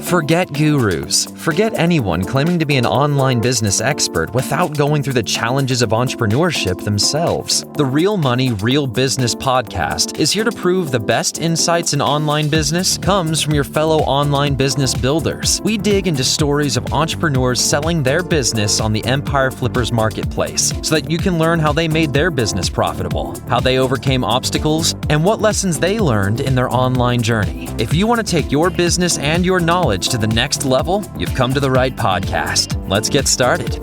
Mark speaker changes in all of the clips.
Speaker 1: Forget gurus. Forget anyone claiming to be an online business expert without going through the challenges of entrepreneurship themselves. The Real Money, Real Business podcast is here to prove the best insights in online business comes from your fellow online business builders. We dig into stories of entrepreneurs selling their business on the Empire Flippers marketplace so that you can learn how they made their business profitable, how they overcame obstacles, and what lessons they learned in their online journey. If you want to take your business and your knowledge to the next level, you've come to the right podcast. Let's get started.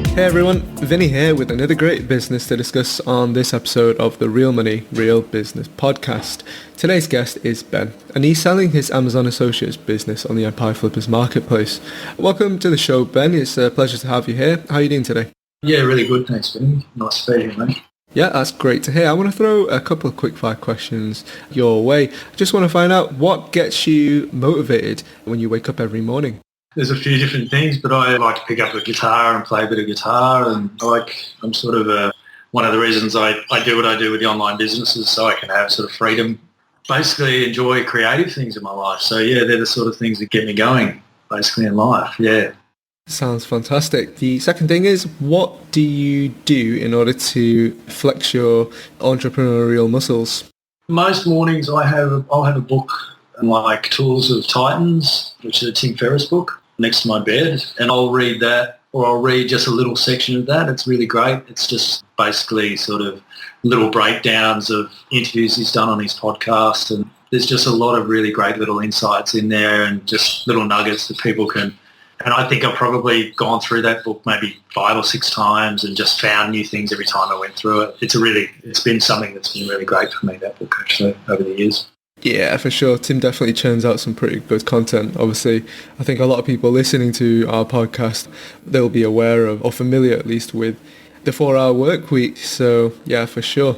Speaker 2: Hey everyone, Vinny here with another great business to discuss on this episode of the Real Money, Real Business podcast. Today's guest is Ben, and he's selling his Amazon Associates business on the Empire Flippers marketplace. Welcome to the show, Ben. It's a pleasure to have you here. How are you doing today?
Speaker 3: Yeah, really good. Thanks, Vinny. Nice to be here, mate.
Speaker 2: Yeah, that's great to hear. I want to throw a couple of quick fire questions your way. I just want to find out what gets you motivated when you wake up every morning.
Speaker 3: There's a few different things, but I like to pick up a guitar and play a bit of guitar, and I'm sort of one of the reasons I do what I do with the online businesses, so I can have sort of freedom, basically enjoy creative things in my life. So yeah, they're the sort of things that get me going basically in life. Yeah.
Speaker 2: Sounds fantastic. The second thing is, what do you do in order to flex your entrepreneurial muscles?
Speaker 3: Most mornings I'll have a book like Tools of Titans, which is a Tim Ferriss book, next to my bed, and I'll read that, or I'll read just a little section of that. It's really great. It's just basically sort of little breakdowns of interviews he's done on his podcast, and there's just a lot of really great little insights in there and just little nuggets that people can. And I think I've probably gone through that book maybe 5 or 6 times and just found new things every time I went through it. It's been something that's been really great for me, that book, actually, over the years.
Speaker 2: Yeah, for sure. Tim definitely churns out some pretty good content. Obviously, I think a lot of people listening to our podcast, they'll be aware of, or familiar at least with, the 4-hour work week. So yeah, for sure.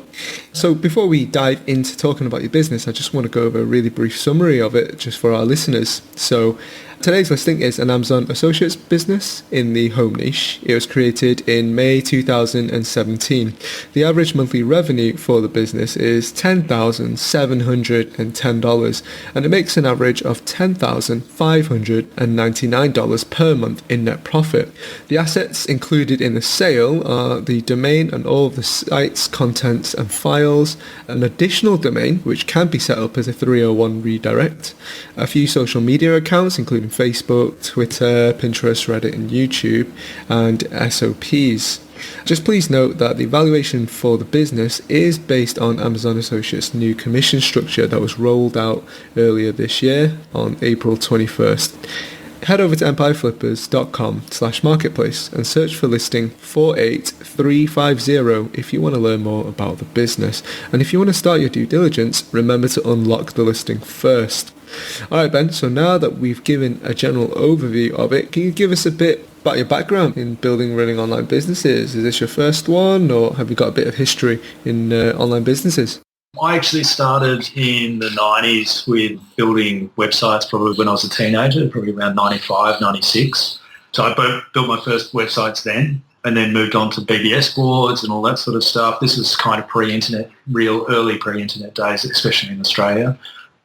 Speaker 2: So before we dive into talking about your business, I just want to go over a really brief summary of it just for our listeners. So today's listing is an Amazon Associates business in the home niche. It was created in May 2017. The average monthly revenue for the business is $10,710, and it makes an average of $10,599 per month in net profit. The assets included in the sale are the domain and all of the site's contents and files, an additional domain which can be set up as a 301 redirect, a few social media accounts including Facebook, Twitter, Pinterest, Reddit and YouTube, and SOPs. Just please note that the valuation for the business is based on Amazon Associates' new commission structure that was rolled out earlier this year on April 21st. Head over to empireflippers.com/marketplace and search for listing 48350 if you want to learn more about the business. And if you want to start your due diligence, remember to unlock the listing first. Alright Ben, so now that we've given a general overview of it, can you give us a bit about your background in building and running online businesses? Is this your first one, or have you got a bit of history in online businesses?
Speaker 3: I actually started in the 90s with building websites probably when I was a teenager, probably around 95, 96. So I built my first websites then, and then moved on to BBS boards and all that sort of stuff. This was kind of pre-internet, real early pre-internet days, especially in Australia.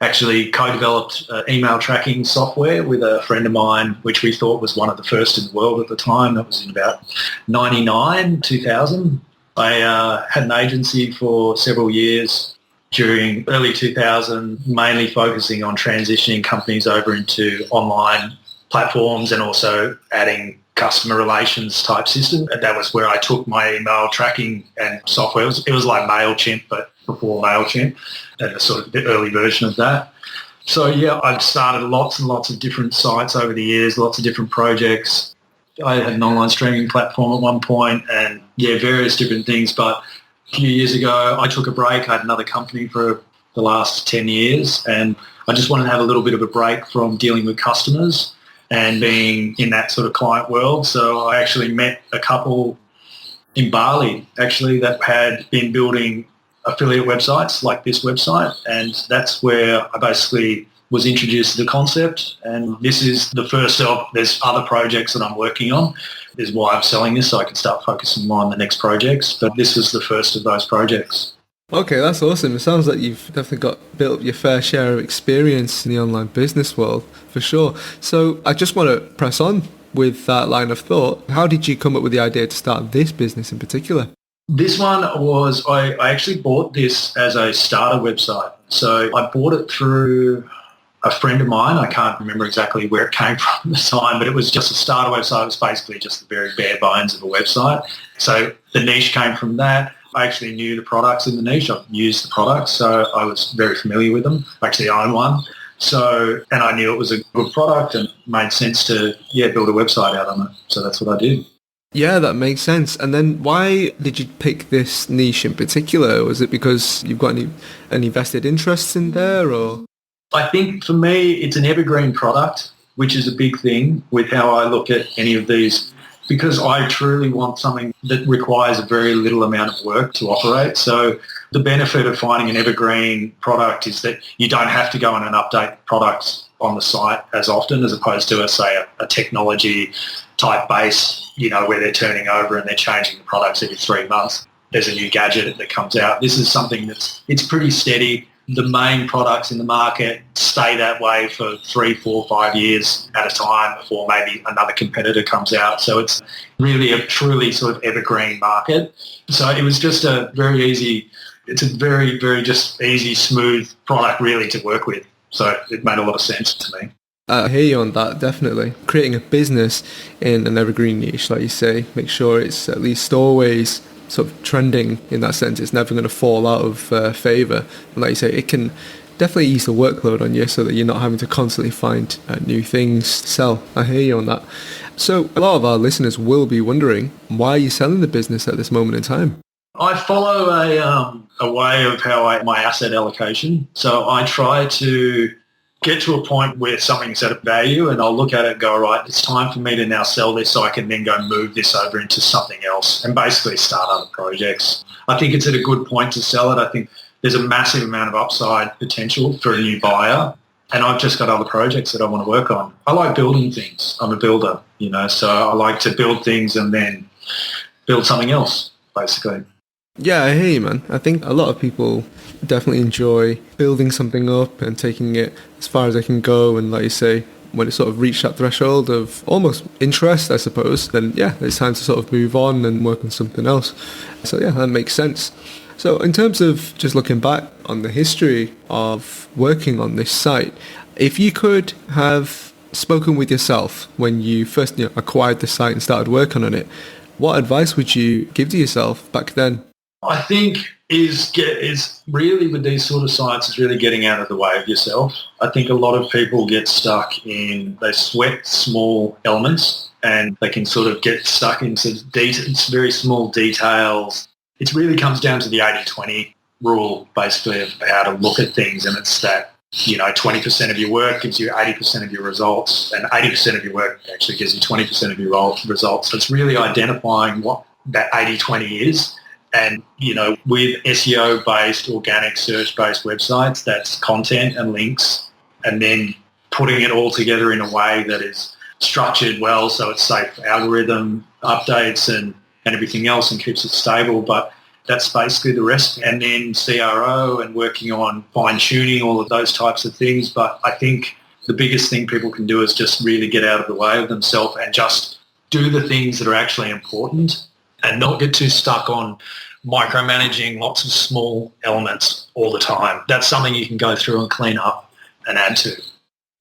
Speaker 3: Actually co-developed email tracking software with a friend of mine, which we thought was one of the first in the world at the time. That was in about 99, 2000. I had an agency for several years during early 2000, mainly focusing on transitioning companies over into online platforms and also adding customer relations type system. And that was where I took my email tracking and software. It was like MailChimp, but before MailChimp, and sort of the early version of that. So yeah, I've started lots and lots of different sites over the years, lots of different projects. I had an online streaming platform at one point and yeah, various different things. But a few years ago, I took a break. I had another company for the last 10 years and I just wanted to have a little bit of a break from dealing with customers and being in that sort of client world. So I actually met a couple in Bali, actually, that had been building affiliate websites like this website. And that's where I basically was introduced to the concept. And this is the first of, there's other projects that I'm working on. This is why I'm selling this, so I can start focusing more on the next projects. But this was the first of those projects.
Speaker 2: Okay, that's awesome. It sounds like you've definitely got built your fair share of experience in the online business world, for sure. So I just want to press on with that line of thought. How did you come up with the idea to start this business in particular?
Speaker 3: This one was, I actually bought this as a starter website. So I bought it through a friend of mine. I can't remember exactly where it came from at the time, but it was just a starter website. It was basically just the very bare bones of a website. So the niche came from that. I actually knew the products in the niche. I've used the products, so I was very familiar with them. I actually own one. So, and I knew it was a good product and it made sense to, build a website out on it. So that's what I did.
Speaker 2: Yeah, that makes sense. And then why did you pick this niche in particular? Was it because you've got any vested interests in there, or?
Speaker 3: I think for me, it's an evergreen product, which is a big thing with how I look at any of these, because I truly want something that requires a very little amount of work to operate. So the benefit of finding an evergreen product is that you don't have to go in and update products on the site as often as opposed to, say, a technology type base, where they're turning over and they're changing the products every 3 months. There's a new gadget that comes out. This is something it's pretty steady. The main products in the market stay that way for 3, 4, 5 years at a time before maybe another competitor comes out. So it's really a truly sort of evergreen market. So it was just a very just easy, smooth product really to work with. So it made a lot of sense to me.
Speaker 2: I hear you on that, definitely. Creating a business in an evergreen niche, like you say, make sure it's at least always sort of trending in that sense. It's never going to fall out of favour. And like you say, it can definitely ease the workload on you so that you're not having to constantly find new things to sell. I hear you on that. So a lot of our listeners will be wondering, why are you selling the business at this moment in time?
Speaker 3: I follow a way of my asset allocation. So I try to get to a point where something's at a value and I'll look at it and go, all right, it's time for me to now sell this so I can then go move this over into something else and basically start other projects. I think it's at a good point to sell it. I think there's a massive amount of upside potential for a new buyer, and I've just got other projects that I want to work on. I like building things. I'm a builder, so I like to build things and then build something else, basically.
Speaker 2: Yeah, I hear you, man. I think a lot of people definitely enjoy building something up and taking it as far as they can go. And like you say, when it sort of reached that threshold of almost interest, I suppose, then it's time to sort of move on and work on something else. So that makes sense. So in terms of just looking back on the history of working on this site, if you could have spoken with yourself when you first acquired the site and started working on it, what advice would you give to yourself back then?
Speaker 3: I think is really with these sort of sites is really getting out of the way of yourself. I think a lot of people get stuck they sweat small elements and they can sort of get stuck into very small details. It really comes down to the 80-20 rule, basically, of how to look at things, and it's that 20% of your work gives you 80% of your results, and 80% of your work actually gives you 20% of your results. So it's really identifying what that 80-20 is. And, with SEO-based, organic search-based websites, that's content and links, and then putting it all together in a way that is structured well so it's safe for algorithm updates and everything else and keeps it stable. But that's basically the rest. And then CRO and working on fine-tuning, all of those types of things. But I think the biggest thing people can do is just really get out of the way of themselves and just do the things that are actually important and not get too stuck on micromanaging lots of small elements all the time. That's something you can go through and clean up and add to.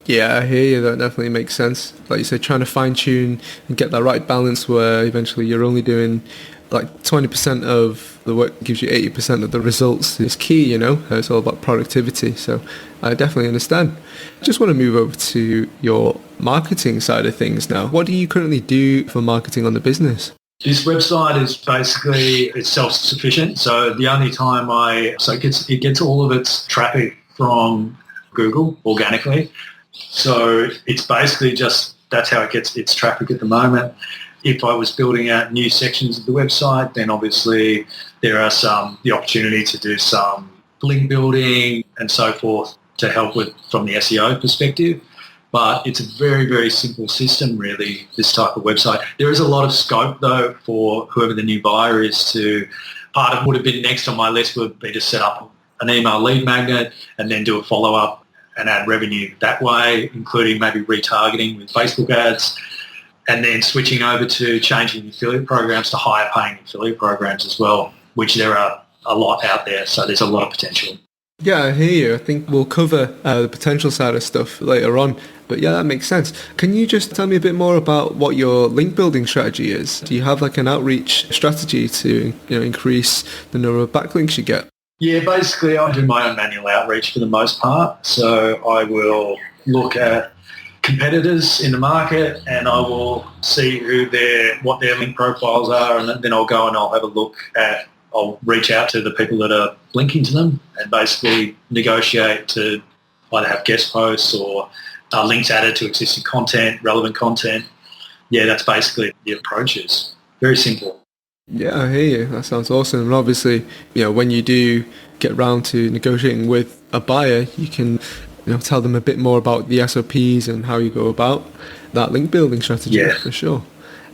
Speaker 2: Yeah, I hear you. That definitely makes sense. Like you said, trying to fine-tune and get that right balance where eventually you're only doing like 20% of the work gives you 80% of the results is key, It's all about productivity. So I definitely understand. I just want to move over to your marketing side of things now. What do you currently do for marketing on the business?
Speaker 3: This website is basically it's self-sufficient. So the only time it gets all of its traffic from Google organically. So it's basically that's how it gets its traffic at the moment. If I was building out new sections of the website, then obviously there are the opportunity to do some link building and so forth to help with from the SEO perspective. But it's a very, very simple system, really, this type of website. There is a lot of scope, though, for whoever the new buyer is to, part of what would have been next on my list would be to set up an email lead magnet and then do a follow-up and add revenue that way, including maybe retargeting with Facebook ads, and then switching over to changing affiliate programs to higher paying affiliate programs as well, which there are a lot out there. So there's a lot of potential.
Speaker 2: Yeah, I hear you. I think we'll cover the potential side of stuff later on. But yeah, that makes sense. Can you just tell me a bit more about what your link building strategy is? Do you have like an outreach strategy to increase the number of backlinks you get?
Speaker 3: Yeah, basically I do my own manual outreach for the most part. So I will look at competitors in the market and I will see what their link profiles are, and then I'll go and I'll have a look at, I'll reach out to the people that are linking to them and basically negotiate to either have guest posts or links added to existing content, relevant content. Yeah, that's basically the approach. Is very simple.
Speaker 2: Yeah, I hear you. That sounds awesome. And obviously, when you do get round to negotiating with a buyer, you can tell them a bit more about the SOPs and how you go about that link building strategy, for sure.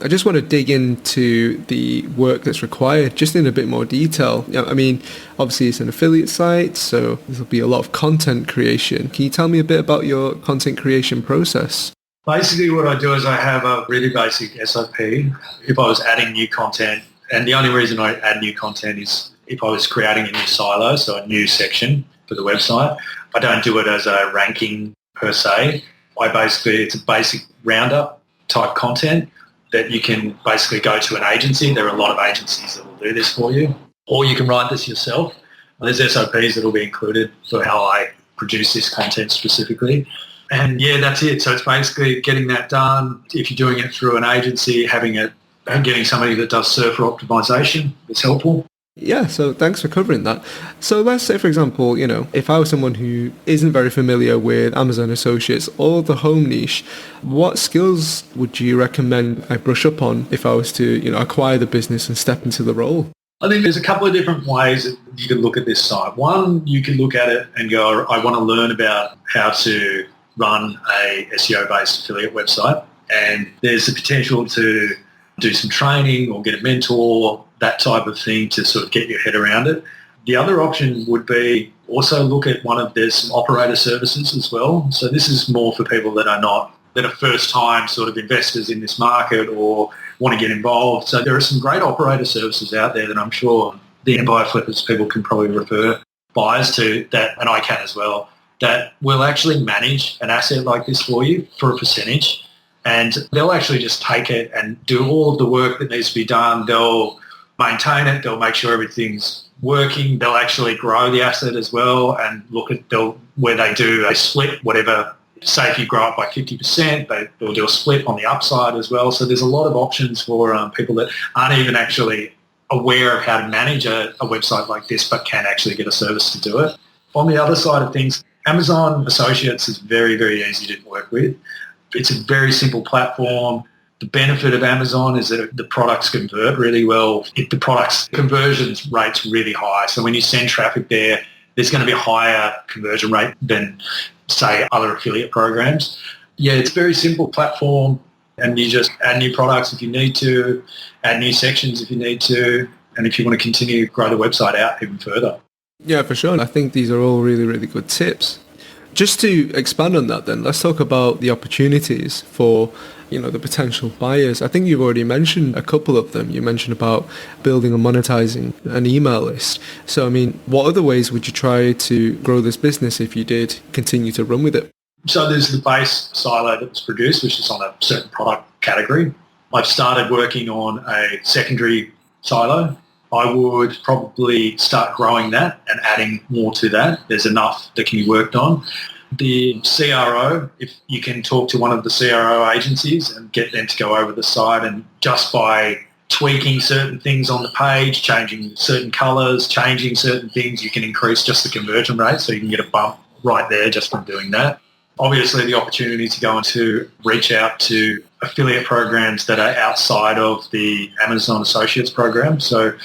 Speaker 2: I just want to dig into the work that's required just in a bit more detail. I mean, obviously it's an affiliate site, so there'll be a lot of content creation. Can you tell me a bit about your content creation process?
Speaker 3: Basically what I do is I have a really basic SOP. If I was adding new content, and the only reason I add new content is if I was creating a new silo, so a new section for the website. I don't do it as a ranking per se. It's a basic roundup type content that you can basically go to an agency. There are a lot of agencies that will do this for you, or you can write this yourself. There's SOPs that will be included for how I produce this content specifically. And yeah, that's it. So it's basically getting that done. If you're doing it through an agency, getting somebody that does server optimization is helpful.
Speaker 2: Yeah, so thanks for covering that. So let's say, for example, if I was someone who isn't very familiar with Amazon Associates or the home niche, what skills would you recommend I brush up on if I was to, acquire the business and step into the role?
Speaker 3: I think there's a couple of different ways that you can look at this site. One, you can look at it and go, I want to learn about how to run a SEO-based affiliate website. And there's the potential to do some training or get a mentor, that type of thing, to sort of get your head around it. The other option would be also look at there's some operator services as well. So this is more for people that are first time sort of investors in this market or want to get involved. So there are some great operator services out there that I'm sure the Empire Flippers people can probably refer buyers to, that, and I can as well, that will actually manage an asset like this for you for a percentage. And they'll actually just take it and do all of the work that needs to be done. They'll maintain it. They'll make sure everything's working. They'll actually grow the asset as well and look at where they do a split, whatever. Say if you grow it by 50%, they'll do a split on the upside as well. So there's a lot of options for people that aren't even actually aware of how to manage a website like this, but can actually get a service to do it. On the other side of things, Amazon Associates is very, very easy to work with. It's a very simple platform. The benefit of Amazon is that the products convert really well. If the products conversion rate's really high, so when you send traffic there, there's going to be a higher conversion rate than, say, other affiliate programs. Yeah, it's a very simple platform, and you just add new products if you need to, add new sections if you need to, and if you want to continue to grow the website out even further.
Speaker 2: Yeah, for sure. I think these are all really, really good tips. Just to expand on that then, let's talk about the opportunities for, the potential buyers. I think you've already mentioned a couple of them. You mentioned about building and monetizing an email list. So, I mean, what other ways would you try to grow this business if you did continue to run with it?
Speaker 3: So there's the base silo that was produced, which is on a certain product category. I've started working on a secondary silo. I would probably start growing that and adding more to that. There's enough that can be worked on. The CRO, if you can talk to one of the CRO agencies and get them to go over the site, and just by tweaking certain things on the page, changing certain colours, changing certain things, you can increase just the conversion rate, so you can get a bump right there just from doing that. Obviously, the opportunity to go and to reach out to affiliate programs that are outside of the Amazon Associates program. So,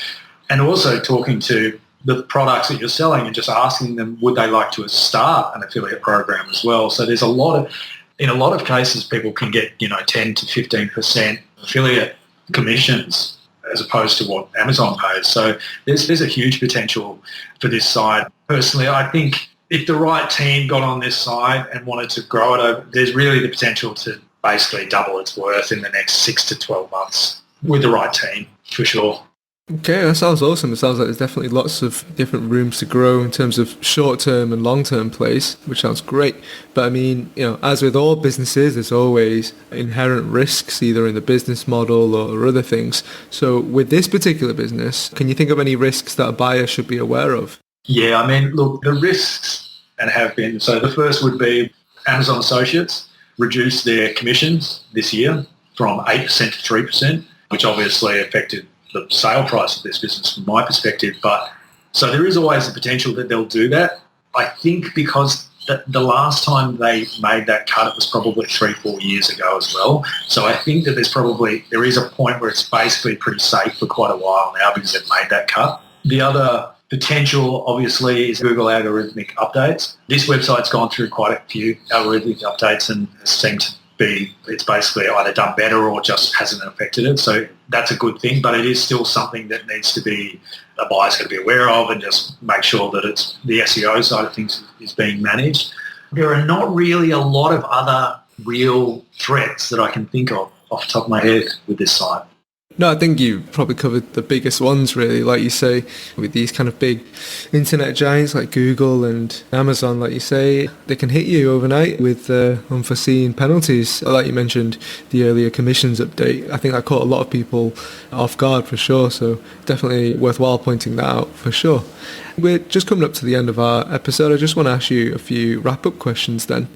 Speaker 3: and also talking to the products that you're selling and just asking them, would they like to start an affiliate program as well? So there's a lot of, in a lot of cases, people can get, 10 to 15% affiliate commissions as opposed to what Amazon pays. So there's a huge potential for this site. Personally, I think if the right team got on this site and wanted to grow it over, there's really the potential to basically double its worth in the next 6 to 12 months with the right team, for sure.
Speaker 2: Okay, that sounds awesome. It sounds like there's definitely lots of different rooms to grow in terms of short-term and long-term plays, which sounds great. But I mean, as with all businesses, there's always inherent risks, either in the business model or other things. So with this particular business, can you think of any risks that a buyer should be aware of?
Speaker 3: Yeah, I mean, look, the risks and have been, so the first would be Amazon Associates reduced their commissions this year from 8% to 3%, which obviously affected the sale price of this business from my perspective. But so there is always the potential that they'll do that. I think because the last time they made that cut, it was probably 3-4 years ago as well. So I think that there is a point where it's basically pretty safe for quite a while now because they've made that cut. The other potential, obviously, is Google algorithmic updates. This website's gone through quite a few algorithmic updates and seemed to be, it's basically either done better or just hasn't affected it. So that's a good thing, but it is still something that needs to be, a buyer's got to be aware of and just make sure that it's the SEO side of things is being managed. There are not really a lot of other real threats that I can think of off the top of my head with this site.
Speaker 2: No, I think you probably covered the biggest ones, really. Like you say, with these kind of big internet giants like Google and Amazon, like you say, they can hit you overnight with unforeseen penalties. Like you mentioned, the earlier commissions update, I think that caught a lot of people off guard for sure. So definitely worthwhile pointing that out for sure. We're just coming up to the end of our episode. I just want to ask you a few wrap-up questions then.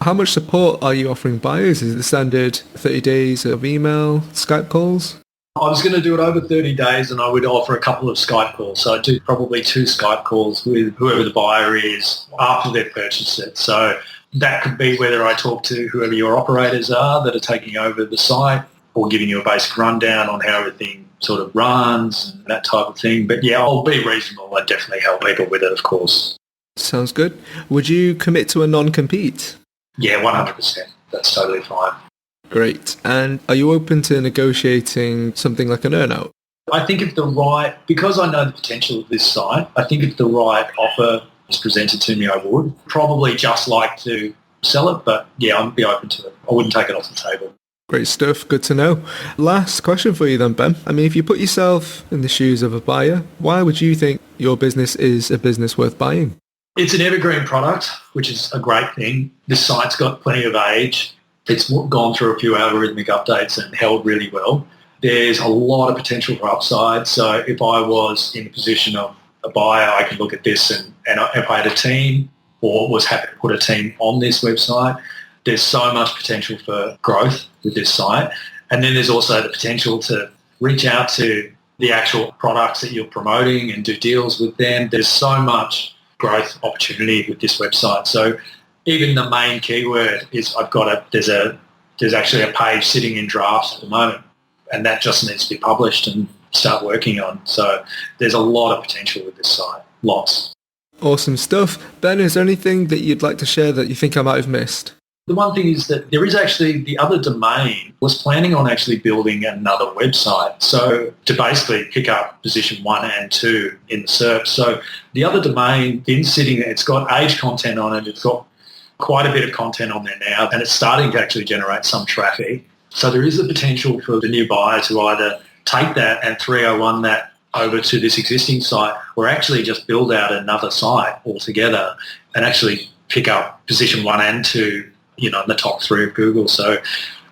Speaker 2: How much support are you offering buyers? Is it the standard 30 days of email, Skype calls?
Speaker 3: I was going to do it over 30 days and I would offer a couple of Skype calls. So I do probably 2 Skype calls with whoever the buyer is after they've purchased it. So that could be whether I talk to whoever your operators are that are taking over the site or giving you a basic rundown on how everything sort of runs and that type of thing. But yeah, I'll be reasonable. I definitely help people with it, of course.
Speaker 2: Sounds good. Would you commit to a non-compete?
Speaker 3: Yeah, 100%. That's totally fine.
Speaker 2: Great. And are you open to negotiating something like an earn-out?
Speaker 3: I think because I know the potential of this site, I think if the right offer was presented to me, I would. Probably just like to sell it, but yeah, I'd be open to it. I wouldn't take it off the table.
Speaker 2: Great stuff. Good to know. Last question for you then, Ben. I mean, if you put yourself in the shoes of a buyer, why would you think your business is a business worth buying?
Speaker 3: It's an evergreen product, which is a great thing. This site's got plenty of age. It's gone through a few algorithmic updates and held really well. There's a lot of potential for upside. So if I was in the position of a buyer, I could look at this and if I had a team or was happy to put a team on this website, there's so much potential for growth with this site. And then there's also the potential to reach out to the actual products that you're promoting and do deals with them. There's so much growth opportunity with this website. So even the main keyword is there's actually a page sitting in drafts at the moment, and that just needs to be published and start working on. So there's a lot of potential with this site, lots.
Speaker 2: Awesome stuff. Ben, is there anything that you'd like to share that you think I might have missed?
Speaker 3: The one thing is that there is actually the other domain was planning on actually building another website. So to basically pick up position 1 and 2 in the SERP. So the other domain been sitting there, it's got age content on it, it's got quite a bit of content on there now, and it's starting to actually generate some traffic. So there is a potential for the new buyer to either take that and 301 that over to this existing site or actually just build out another site altogether and actually pick up position 1 and 2, in the top 3 of Google. So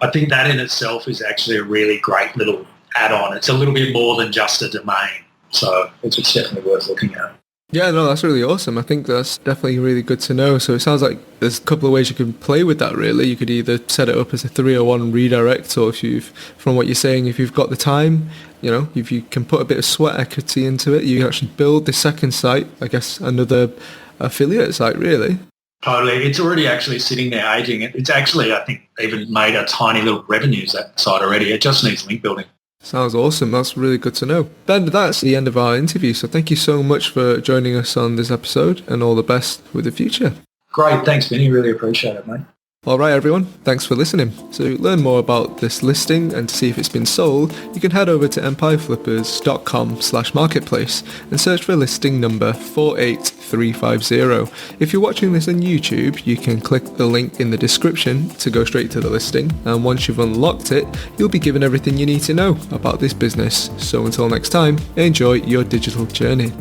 Speaker 3: I think that in itself is actually a really great little add-on. It's a little bit more than just a domain. So it's definitely worth looking at.
Speaker 2: Yeah, no, that's really awesome. I think that's definitely really good to know. So it sounds like there's a couple of ways you can play with that, really. You could either set it up as a 301 redirect, or from what you're saying, if you've got the time, if you can put a bit of sweat equity into it, you can actually build the second site, I guess, another affiliate site, really.
Speaker 3: Totally. It's already actually sitting there aging. It's actually, I think, even made a tiny little revenues, that site already. It just needs link building.
Speaker 2: Sounds awesome. That's really good to know. Ben, that's the end of our interview. So thank you so much for joining us on this episode and all the best with the future.
Speaker 3: Great. Thanks, Vinny. Really appreciate it, mate.
Speaker 2: Alright everyone, thanks for listening. So to learn more about this listing and to see if it's been sold, you can head over to empireflippers.com/marketplace and search for listing number 48350. If you're watching this on YouTube, you can click the link in the description to go straight to the listing, and once you've unlocked it, you'll be given everything you need to know about this business. So until next time, enjoy your digital journey.